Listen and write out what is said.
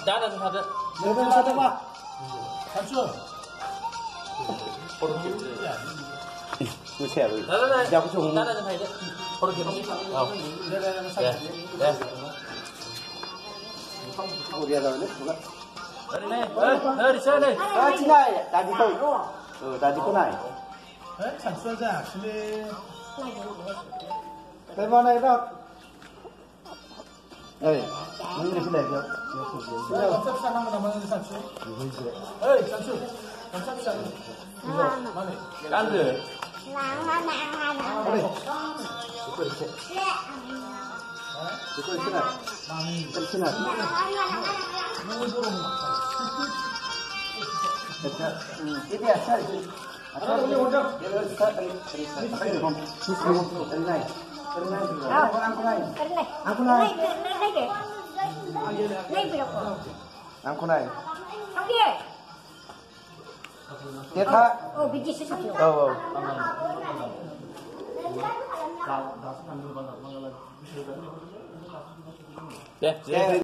Đã là thật đấy. Nếu bên sao ba? Thật chưa? Tôi xẻ rồi. Đây. Đeo cái chung. Đã là thầy đấy. Por qué no? Đây. Ủa đi rồi đấy. Đây đi chơi đây. À, chị này, tadi tôi. Tadi cái này. Đấy, sản xuất ra 근데 Cái vào này đâu? Đây, ini di sini dia. konsep sana namanya sản xuất. Ê, sản xuất. Konsep sana. Mana? Ăn rửa. Đây. Itu di sini. Di sini. Ini biasa itu. Atau ini udah. Aku naik. Aku naik. Dia tak. Oh, biji sesuatu. Oh. Đây.